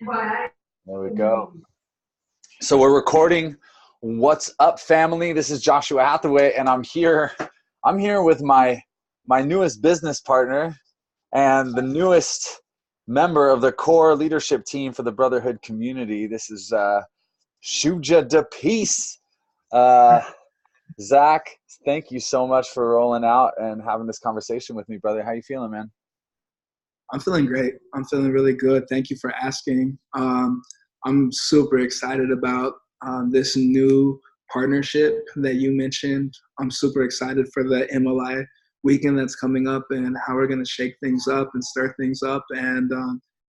There we go. So we're recording What's Up, family? This is Joshua Hathaway, and I'm here with my newest business partner and the newest member of the core leadership team for the Brotherhood Community. This is Shuja de Peace. Zach, thank you so much for rolling out and having this conversation with me, brother. How you feeling, man? I'm feeling great. I'm feeling really good. Thank you for asking. I'm super excited about this new partnership that you mentioned. I'm super excited for the MLI weekend that's coming up and how we're going to shake things up and stir things up and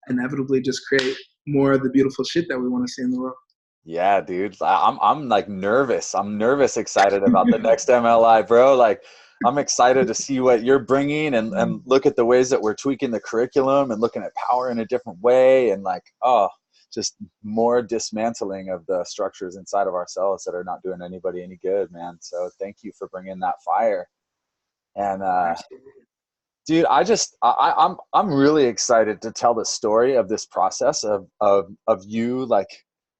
inevitably just create more of the beautiful shit that we want to see in the world. Yeah, dude. I'm like nervous. I'm nervous, excited about the next MLI, bro. Like, I'm excited to see what you're bringing and look at the ways that we're tweaking the curriculum and looking at power in a different way, and like, just more dismantling of the structures inside of ourselves that are not doing anybody any good, man. So thank you for bringing that fire. And dude, I'm really excited to tell the story of this process of you like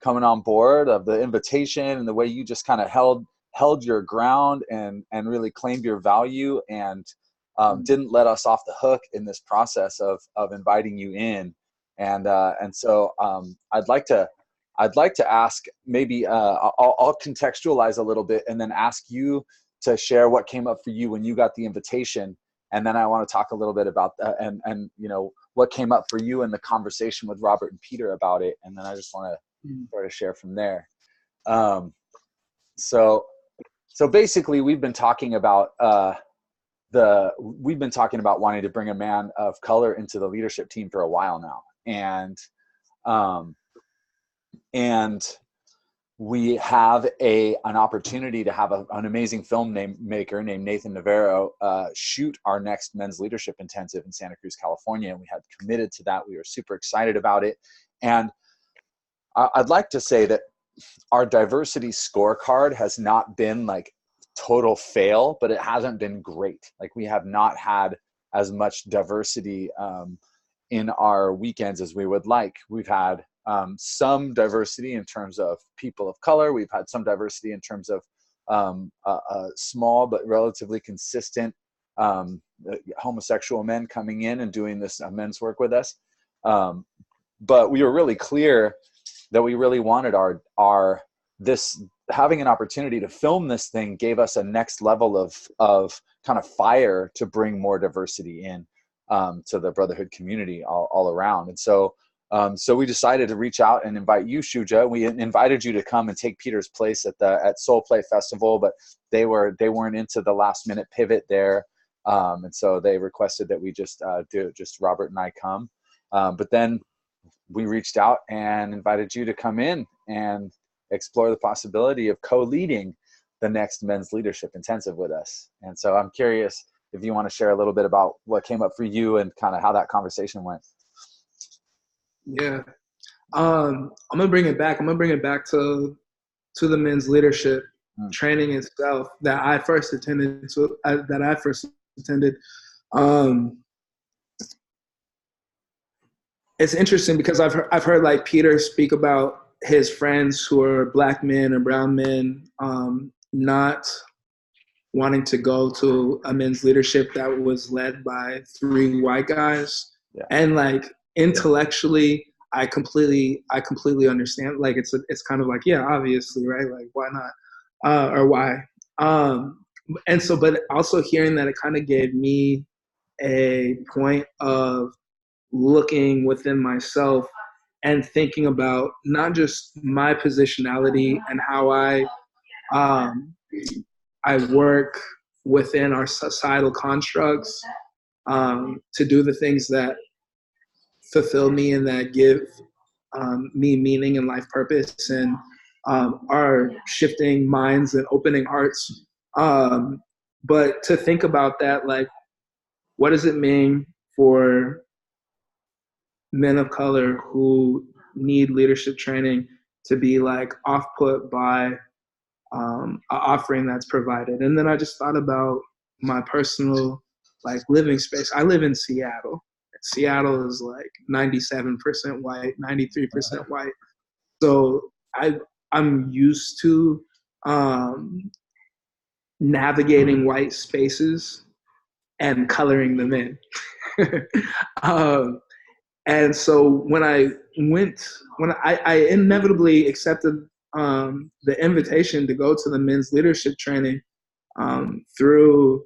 coming on board, of the invitation and the way you just kind of held your ground and really claimed your value and didn't let us off the hook in this process of inviting you in. And so I'd like to ask, maybe I'll contextualize a little bit and then ask you to share what came up for you when you got the invitation. And then I want to talk a little bit about that and you know, what came up for you in the conversation with Robert and Peter about it. And then I just want to sort of share from there. So basically we've been talking about wanting to bring a man of color into the leadership team for a while now. And we have an opportunity to have an amazing filmmaker named Nathan Navarro shoot our next men's leadership intensive in Santa Cruz, California. And we had committed to that. We were super excited about it. And I'd like to say that our diversity scorecard has not been like total fail, but it hasn't been great. Like, we have not had as much diversity in our weekends as we would like. We've had some diversity in terms of people of color. We've had some diversity in terms of small but relatively consistent homosexual men coming in and doing this men's work with us. But we were really clear that we really wanted this having an opportunity to film this thing gave us a next level of kind of fire to bring more diversity in to the Brotherhood community all around. And so we decided to reach out and invite you, Shuja. We invited you to come and take Peter's place at Soul Play Festival, but they weren't into the last minute pivot there. And so they requested that we just Robert and I come. But then we reached out and invited you to come in and explore the possibility of co-leading the next men's leadership intensive with us. And so I'm curious if you want to share a little bit about what came up for you and kind of how that conversation went. Yeah. I'm gonna bring it back. I'm gonna bring it back to the men's leadership training itself that I first attended. It's interesting because I've heard like Peter speak about his friends who are black men and brown men not wanting to go to a men's leadership that was led by 3 white guys. Yeah. And like intellectually, I completely understand. Like it's kind of like, yeah, obviously, right? Like, why not? Or why? And so, but also hearing that, it kind of gave me a point of looking within myself and thinking about not just my positionality and how I work within our societal constructs to do the things that fulfill me and that give me meaning and life purpose and are shifting minds and opening hearts. But to think about that, like, what does it mean for men of color who need leadership training to be like off-put by an offering that's provided? And then I just thought about my personal like living space. I live in Seattle, Seattle is like 97% white, 93% white. So I'm used to navigating white spaces and coloring them in. um, and so when I inevitably accepted the invitation to go to the men's leadership training through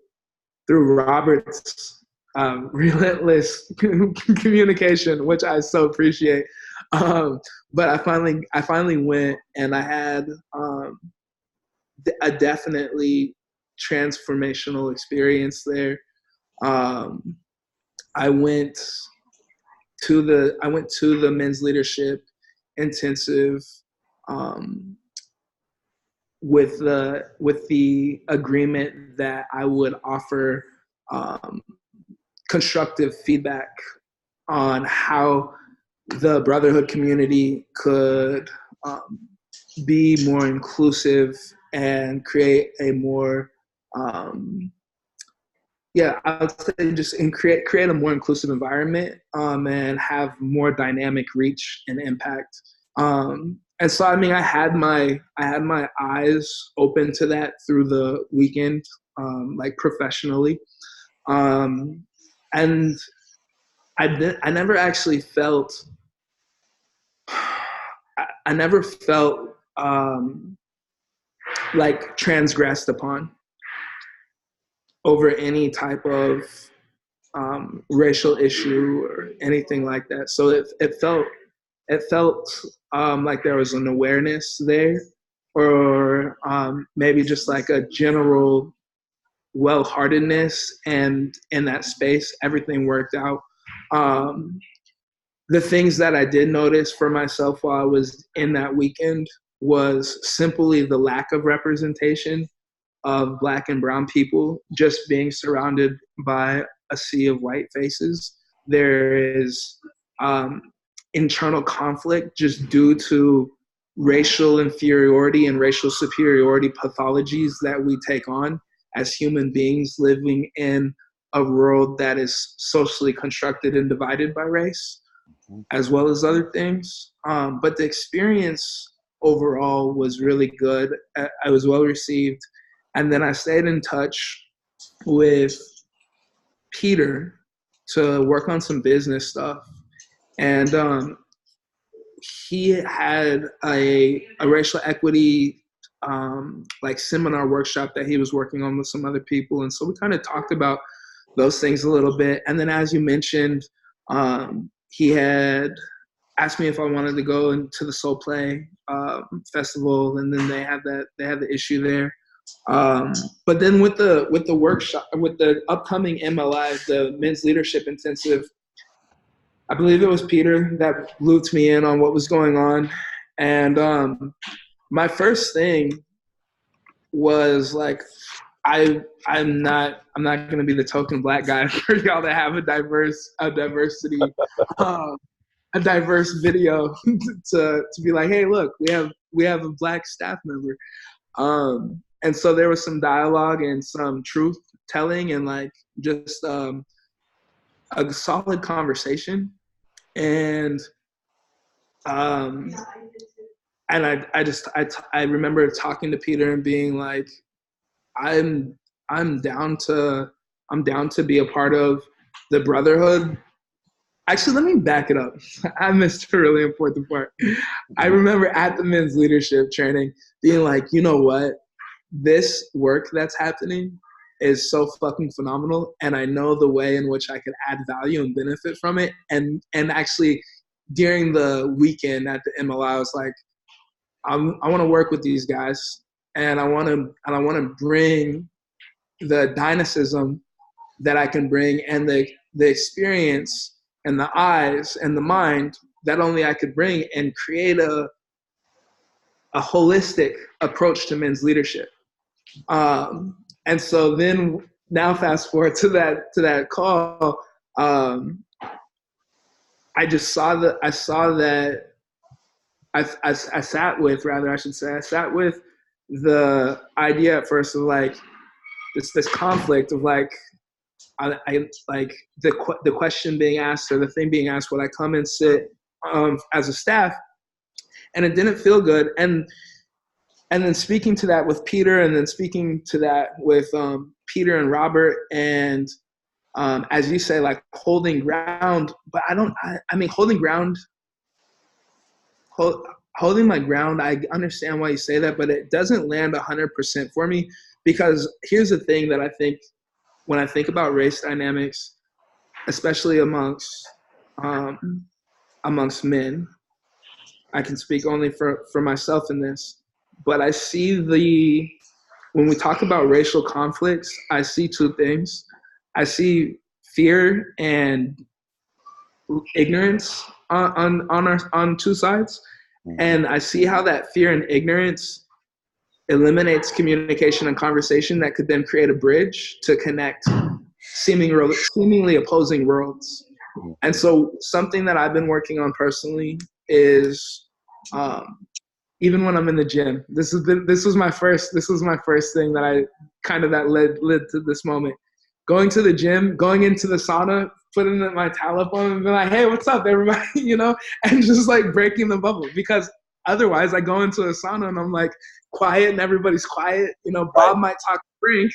Robert's relentless communication, which I so appreciate. But I finally went, and I had a definitely transformational experience there. I went to the men's leadership intensive with the agreement that I would offer constructive feedback on how the Brotherhood community could be more inclusive and create a more I would say just create a more inclusive environment and have more dynamic reach and impact. And so, I mean, I had my eyes open to that through the weekend, like professionally, and I never actually felt. I never felt like transgressed upon over any type of racial issue or anything like that. So it felt like there was an awareness there, or maybe just like a general well-heartedness, and in that space, everything worked out. The things that I did notice for myself while I was in that weekend was simply the lack of representation of Black and brown people, just being surrounded by a sea of white faces. There is internal conflict just due to racial inferiority and racial superiority pathologies that we take on as human beings living in a world that is socially constructed and divided by race, as well as other things. But the experience overall was really good. I was well received. And then I stayed in touch with Peter to work on some business stuff. And he had a racial equity like seminar workshop that he was working on with some other people. And so we kind of talked about those things a little bit. And then, as you mentioned, he had asked me if I wanted to go into the Soul Play festival, and then they had the issue there. But then with the workshop, with the upcoming MLI, the Men's Leadership Intensive, I believe it was Peter that looped me in on what was going on. And my first thing was like, I'm not going to be the token Black guy for y'all to have a diverse video to be like, hey, look, we have a Black staff member. And so there was some dialogue and some truth telling, and like just a solid conversation. And I remember talking to Peter and being like, I'm down to be a part of the Brotherhood. Actually, let me back it up. I missed a really important part. I remember at the men's leadership training being like, you know what? This work that's happening is so fucking phenomenal, and I know the way in which I could add value and benefit from it. And actually, during the weekend at the MLI, I was like, I want to work with these guys, and I want to bring the dynamism that I can bring, and the experience and the eyes and the mind that only I could bring, and create a holistic approach to men's leadership. And so then, now fast forward to that call, I sat with the idea at first of like this conflict of like, I like the question being asked or the thing being asked, would I come and sit as a staff? And it didn't feel good. And then speaking to that with Peter, and then speaking to that with Peter and Robert, and as you say, like holding ground. But I mean, holding ground, holding my ground. I understand why you say that, but it doesn't land 100% for me, because here's the thing that I think when I think about race dynamics, especially amongst men. I can speak only for myself in this, but I see when we talk about racial conflicts, I see two things. I see fear and ignorance on two sides, and I see how that fear and ignorance eliminates communication and conversation that could then create a bridge to connect seemingly opposing worlds. And so something that I've been working on personally is even when I'm in the gym. This was my first thing that I kind of that led to this moment. Going to the gym, going into the sauna, putting my towel up on and being like, hey, what's up, everybody? And just like breaking the bubble, because otherwise I go into a sauna and I'm like quiet and everybody's quiet. Bob might talk to Frank,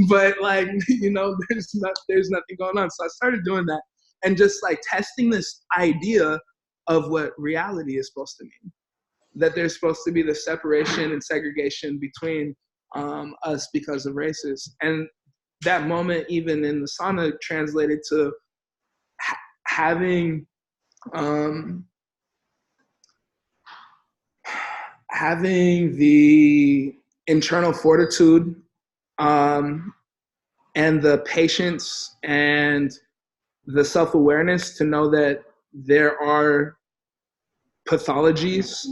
but like, there's nothing going on. So I started doing that and just like testing this idea of what reality is supposed to mean. That there's supposed to be the separation and segregation between us because of races. And that moment, even in the sauna, translated to having the internal fortitude and the patience and the self-awareness to know that there are pathologies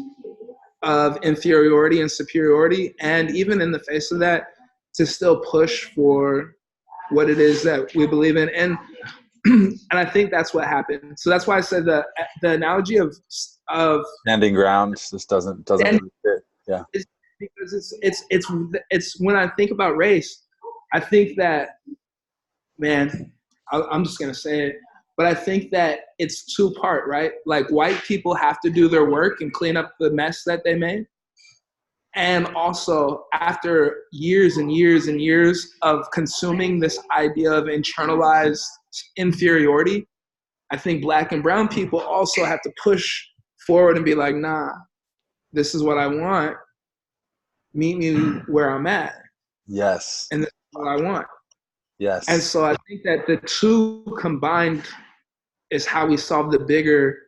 of inferiority and superiority, and even in the face of that, to still push for what it is that we believe in. And and I think that's what happened. So that's why I said the analogy of standing ground just doesn't really fit. Yeah, because it's when I think about race, I think that, man, I'm just gonna say it, but I think that it's two-part, right? Like white people have to do their work and clean up the mess that they made. And also, after years and years and years of consuming this idea of internalized inferiority, I think Black and brown people also have to push forward and be like, nah, this is what I want. Meet me where I'm at. Yes. And this is what I want. Yes. And so I think that the two combined is how we solve the bigger.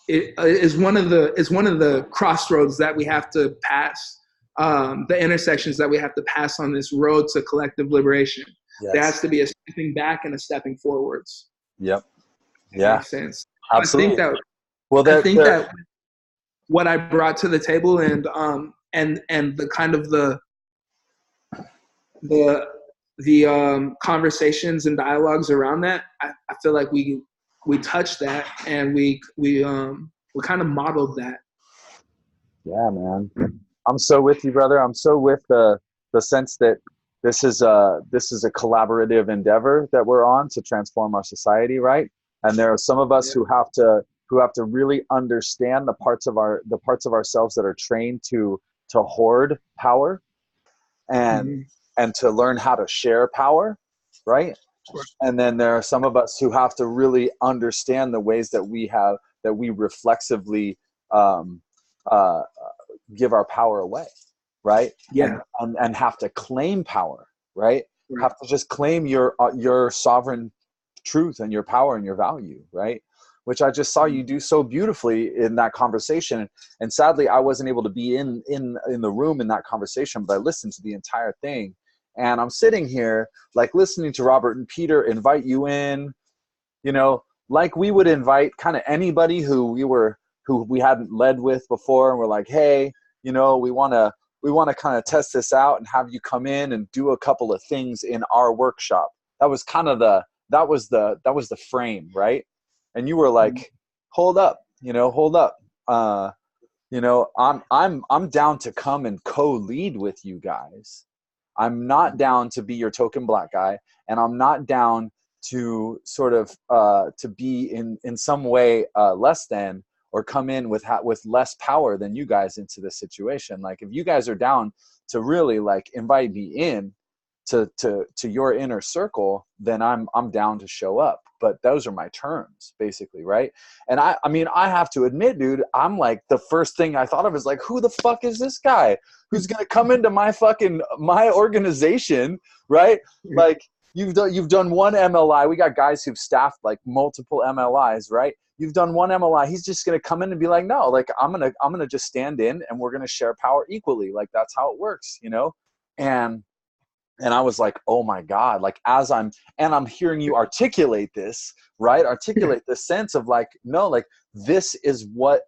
It is one of the crossroads that we have to pass. The intersections that we have to pass on this road to collective liberation. Yes. There has to be a stepping back and a stepping forwards. Yep. Yeah. Makes sense. Absolutely. I think that what I brought to the table and the kind of the conversations and dialogues around that, I feel like we touched that and we kind of modeled that. Yeah, man. I'm so with you, brother. I'm so with the sense that this is a collaborative endeavor that we're on to transform our society, right? And there are some of us who have to really understand the parts of ourselves that are trained to hoard power and to learn how to share power, right? Sure. And then there are some of us who have to really understand the ways that we reflexively give our power away, right? Yeah. And have to claim power, right? Have to just claim your sovereign truth and your power and your value, right? Which I just saw you do so beautifully in that conversation. And sadly, I wasn't able to be in the room in that conversation, but I listened to the entire thing. And I'm sitting here like listening to Robert and Peter invite you in, like we would invite kind of anybody who we hadn't led with before, and we're like, hey, we want to kind of test this out and have you come in and do a couple of things in our workshop. That was kind of that was the frame, right? And you were like, hold up. I'm down to come and co-lead with you guys. I'm not down to be your token Black guy, and I'm not down to sort of to be in some way less than, or come in with less power than you guys into this situation. Like, if you guys are down to really like invite me in to your inner circle, then I'm down to show up. But those are my terms, basically, right? And I mean, I have to admit, dude, I'm like, the first thing I thought of is like, who the fuck is this guy who's gonna come into my organization, right? Like, you've done one MLI. We got guys who've staffed like multiple MLIs, right? You've done one MLI. He's just gonna come in and be like, no, like I'm gonna just stand in and we're gonna share power equally. Like, that's how it works, you know? And I was like, oh my God, like I'm hearing you articulate this, right? Articulate the sense of like, no, like this is what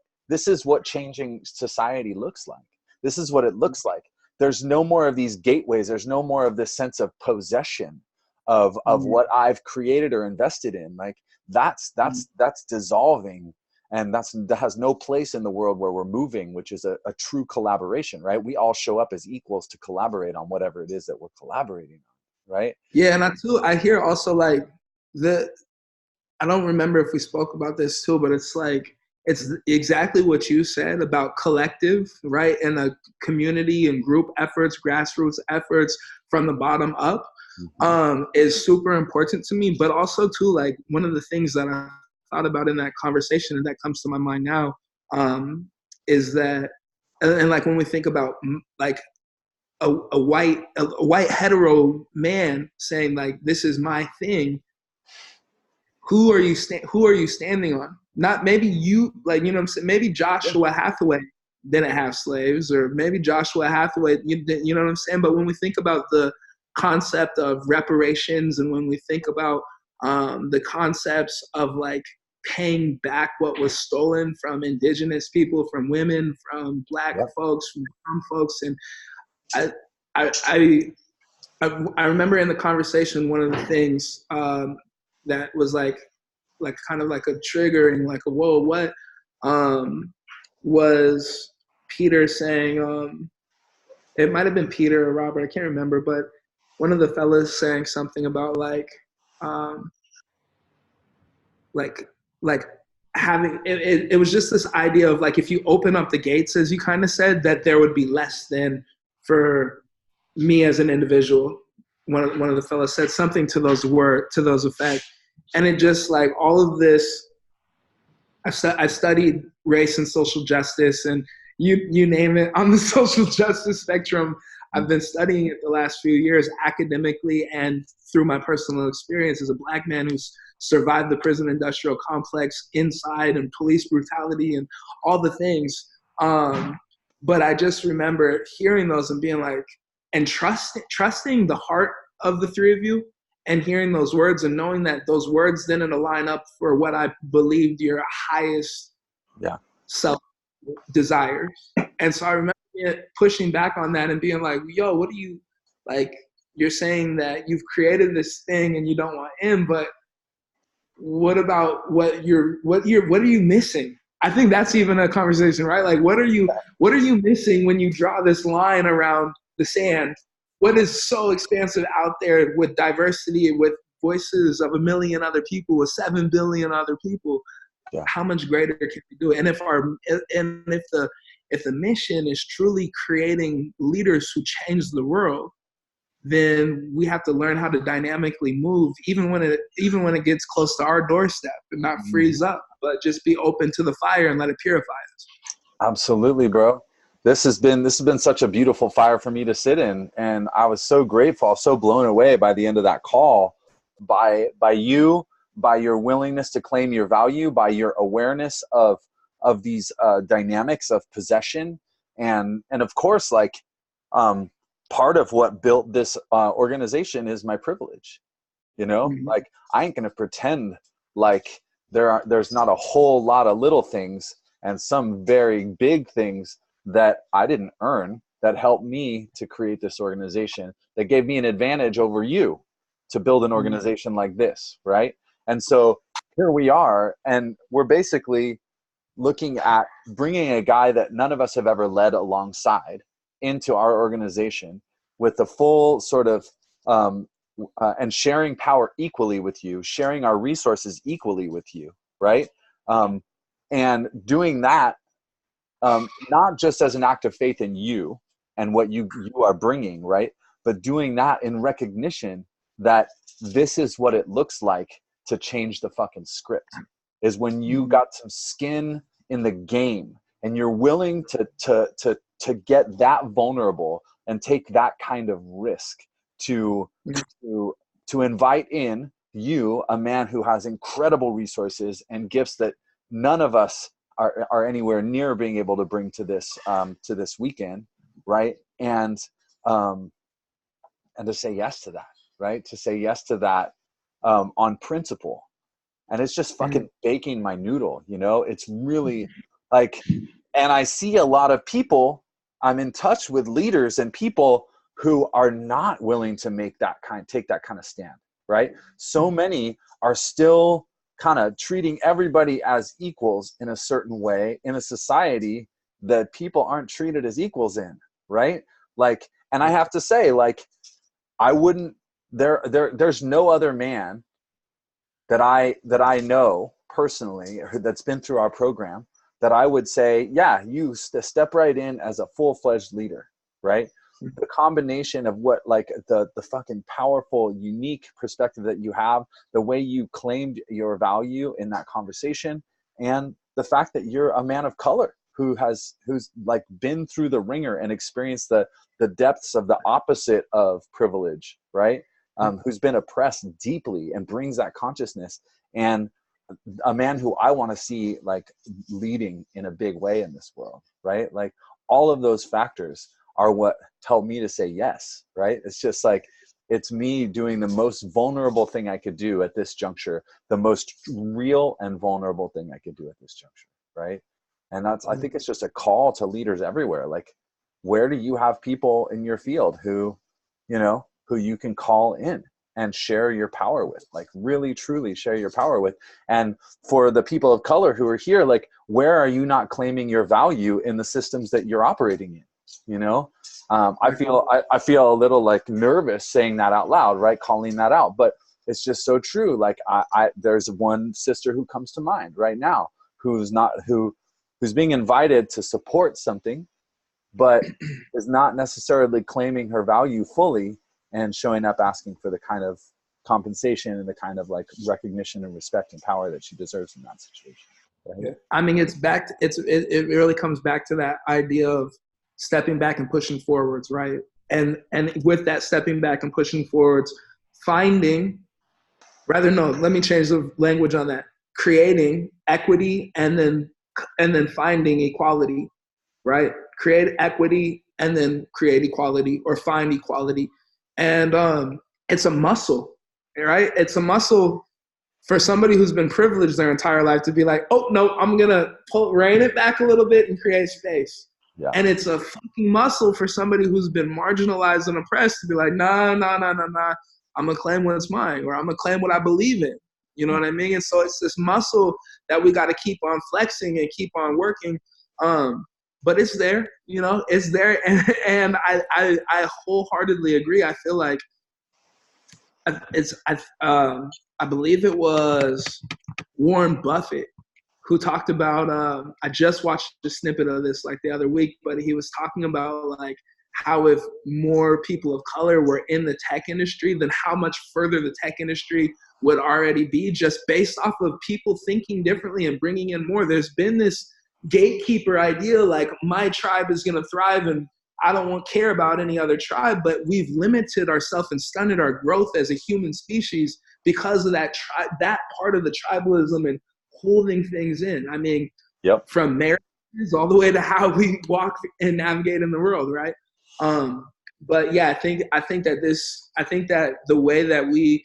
changing society looks like. This is what it looks like. There's no more of these gateways. There's no more of this sense of possession of what I've created or invested in. Like that's dissolving. And that has no place in the world where we're moving, which is a true collaboration, right? We all show up as equals to collaborate on whatever it is that we're collaborating on, right? Yeah, and I hear also like I don't remember if we spoke about this too, but it's like, it's exactly what you said about collective, right? And a community and group efforts, grassroots efforts from the bottom up is super important to me. But also too, like one of the things that I thought about in that conversation and that comes to my mind now is that, and like when we think about like a white hetero man saying like, this is my thing, who are you standing on? Not maybe you, like, you know what I'm saying? Maybe Joshua Hathaway didn't have slaves, or maybe Joshua Hathaway, you know what I'm saying? But when we think about the concept of reparations, and when we think about the concepts of like paying back what was stolen from indigenous people, from women, from black folks, from brown folks, and I remember in the conversation, one of the things that was like kind of like a triggering, like a whoa, what was Peter saying, it might have been Peter or Robert, I can't remember, but one of the fellas saying something about like having, it was just this idea of like, if you open up the gates, as you kind of said, that there would be less than for me as an individual. One of the fellas said something to those effect. And it just like all of this, I studied race and social justice, and you name it on the social justice spectrum. I've been studying it the last few years academically and through my personal experience as a black man who's survived the prison industrial complex inside, and police brutality and all the things. But I just remember hearing those and being like, and trusting the heart of the three of you, and hearing those words and knowing that those words didn't align up for what I believed your highest self desires. And so I remember pushing back on that and being like, yo, what are you, like, you're saying that you've created this thing and you don't want him, but what about what are you missing? I think that's even a conversation, right? Like, what are you missing when you draw this line around the sand? What is so expansive out there with diversity, with voices of 1 million other people, with 7 billion other people? Yeah. How much greater can we do? And if the mission is truly creating leaders who change the world, then we have to learn how to dynamically move, even when it gets close to our doorstep, and not freeze up, but just be open to the fire and let it purify us. Absolutely, bro. This has been such a beautiful fire for me to sit in, and I was so grateful, I was so blown away by the end of that call, by you, by your willingness to claim your value, by your awareness of these dynamics of possession, and of course, like part of what built this organization is my privilege. You know, like I ain't gonna pretend like there's not a whole lot of little things and some very big things that I didn't earn that helped me to create this organization, that gave me an advantage over you to build an organization like this, right? And so here we are, and we're basically looking at bringing a guy that none of us have ever led alongside into our organization with the full sort of and sharing power equally with you, sharing our resources equally with you, right? And doing that, not just as an act of faith in you and what you are bringing, right? But doing that in recognition that this is what it looks like to change the fucking script, is when you got some skin in the game and you're willing to get that vulnerable and take that kind of risk to invite in you, a man who has incredible resources and gifts that none of us are anywhere near being able to bring to this weekend, right? And to say yes to that, right? To say yes to that on principle. And it's just fucking baking my noodle, you know? It's really like, and I see a lot of people, I'm in touch with leaders and people who are not willing to take that kind of stand, right? So many are still kind of treating everybody as equals in a certain way in a society that people aren't treated as equals in, right? Like, and I have to say, like, I wouldn't, there's no other man that I know personally that's been through our program that I would say, yeah, you step right in as a full-fledged leader, right? The combination of what, like, the fucking powerful, unique perspective that you have, the way you claimed your value in that conversation, and the fact that you're a man of color who's like been through the ringer and experienced the depths of the opposite of privilege, right? Who's been oppressed deeply and brings that consciousness, and a man who I want to see like leading in a big way in this world, right? Like, all of those factors are what tell me to say yes, right? It's just like, it's me doing the most vulnerable thing I could do at this juncture, the most real and vulnerable thing I could do at this juncture, right? And that's, I think it's just a call to leaders everywhere. Like, where do you have people in your field who, you know, who you can call in and share your power with, like really, truly share your power with? And for the people of color who are here, like, where are you not claiming your value in the systems that you're operating in? You know, I feel a little like nervous saying that out loud, right? Calling that out, but it's just so true. Like, there's one sister who comes to mind right now who's being invited to support something, but is not necessarily claiming her value fully and showing up asking for the kind of compensation and the kind of like recognition and respect and power that she deserves in that situation. Right? Yeah. I mean, it really comes back to that idea of stepping back and pushing forwards, right? And with that stepping back and pushing forwards, let me change the language on that. Creating equity and then finding equality, right? Create equity and then create equality, or find equality. And it's a muscle, right? It's a muscle for somebody who's been privileged their entire life to be like, oh, no, I'm going to rein it back a little bit and create space. Yeah. And it's a fucking muscle for somebody who's been marginalized and oppressed to be like, nah, I'm going to claim what's mine, or I'm going to claim what I believe in. You know what I mean? And so it's this muscle that we got to keep on flexing and keep on working. But it's there, you know, it's there. And I wholeheartedly agree. I feel like I believe it was Warren Buffett who talked about, I just watched a snippet of this like the other week, but he was talking about like how if more people of color were in the tech industry, then how much further the tech industry would already be, just based off of people thinking differently and bringing in more. There's been this gatekeeper idea, like my tribe is going to thrive and I don't care about any other tribe, but we've limited ourselves and stunted our growth as a human species because of that part of the tribalism and holding things in. I mean, from marriages all the way to how we walk and navigate in the world, right? But yeah, I think that the way that we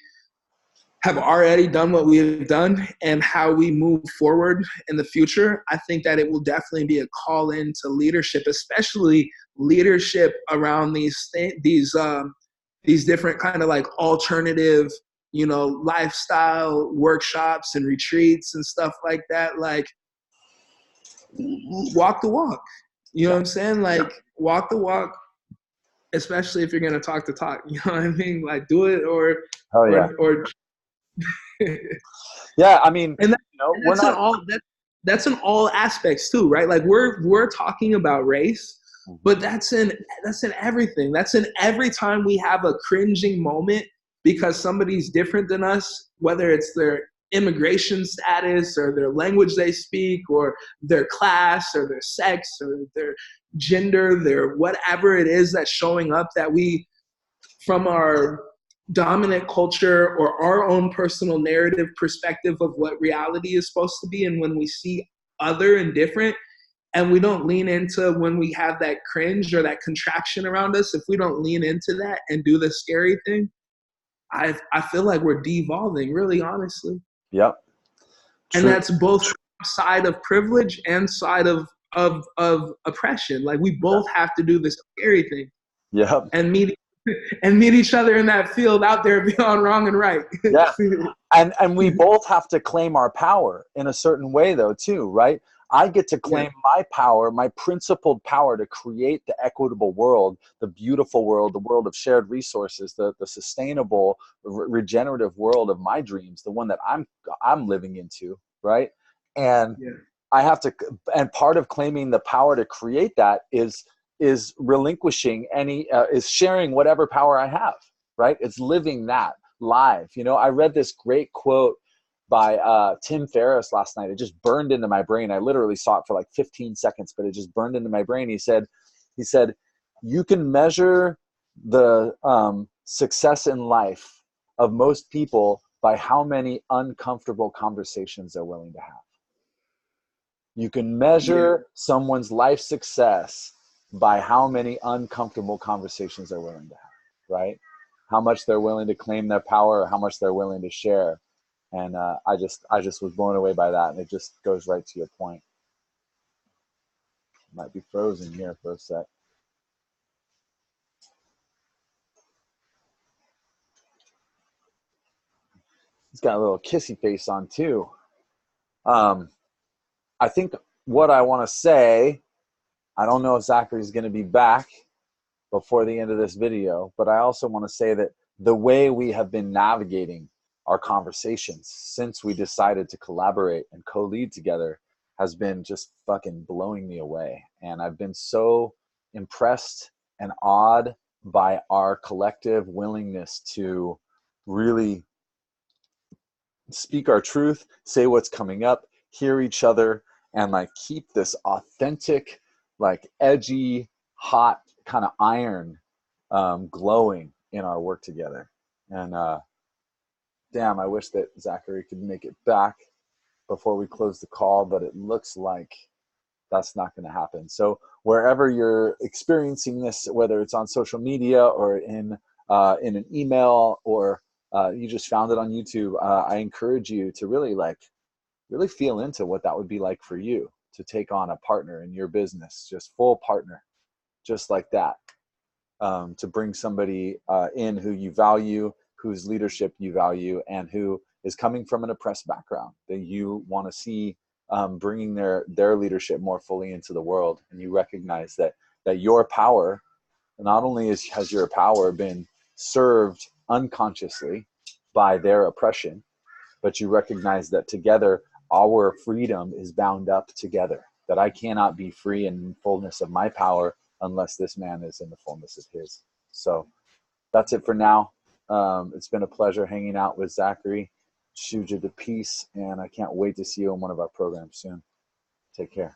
have already done what we have done and how we move forward in the future, I think that it will definitely be a call into leadership, especially leadership around these different kind of like alternative, you know, lifestyle workshops and retreats and stuff like that. Like, walk the walk, you know what I'm saying? Like, walk the walk, especially if you're gonna talk the talk. You know what I mean? Like, do it or Oh yeah. or Yeah, I mean, and, that, you know, and we're not. that's in all aspects too, right? Like we're talking about race, but that's in everything. That's in every time we have a cringing moment because somebody's different than us, whether it's their immigration status or their language they speak or their class or their sex or their gender, their whatever it is that's showing up that we from our dominant culture or our own personal narrative perspective of what reality is supposed to be. And when we see other and different, and we don't lean into when we have that cringe or that contraction around us, if we don't lean into that and do the scary thing, I feel like we're devolving, really honestly. Yep. And True. that's both side of privilege and side of oppression. Like we both have to do the scary thing Yep. and meet each other in that field out there beyond wrong and right. Yeah. And we both have to claim our power in a certain way though too, right? I get to claim my power, my principled power to create the equitable world, the beautiful world, the world of shared resources, the sustainable, regenerative world of my dreams, the one that I'm living into, right? And Yeah. I have to, and part of claiming the power to create that is relinquishing is sharing whatever power I have, right? It's living that live. You know, I read this great quote by Tim Ferriss last night. It just burned into my brain. I literally saw it for like 15 seconds, but it just burned into my brain. He said, you can measure the success in life of most people by how many uncomfortable conversations they're willing to have. You can Yeah. measure someone's life success by how many uncomfortable conversations they're willing to have, right? How much they're willing to claim their power, or how much they're willing to share. And I just was blown away by that, and it just goes right to your point. Might be frozen here for a sec. He's got a little kissy face on too. I think what I want to say, I don't know if Zackary's going to be back before the end of this video, but I also want to say that the way we have been navigating our conversations since we decided to collaborate and co-lead together has been just fucking blowing me away. And I've been so impressed and awed by our collective willingness to really speak our truth, say what's coming up, hear each other, and like keep this authentic, like edgy, hot kind of iron glowing in our work together. And damn, I wish that Zackary could make it back before we close the call, but it looks like that's not going to happen. So wherever you're experiencing this, whether it's on social media or in an email or you just found it on YouTube, I encourage you to really feel into what that would be like for you to take on a partner in your business, just full partner, just like that, to bring somebody in who you value, whose leadership you value, and who is coming from an oppressed background that you want to see bringing their leadership more fully into the world. And you recognize that your power, not only has your power been served unconsciously by their oppression, but you recognize that together our freedom is bound up together, that I cannot be free in fullness of my power unless this man is in the fullness of his. So that's it for now. It's been a pleasure hanging out with Zackary. Shuja to peace, and I can't wait to see you on one of our programs soon. Take care.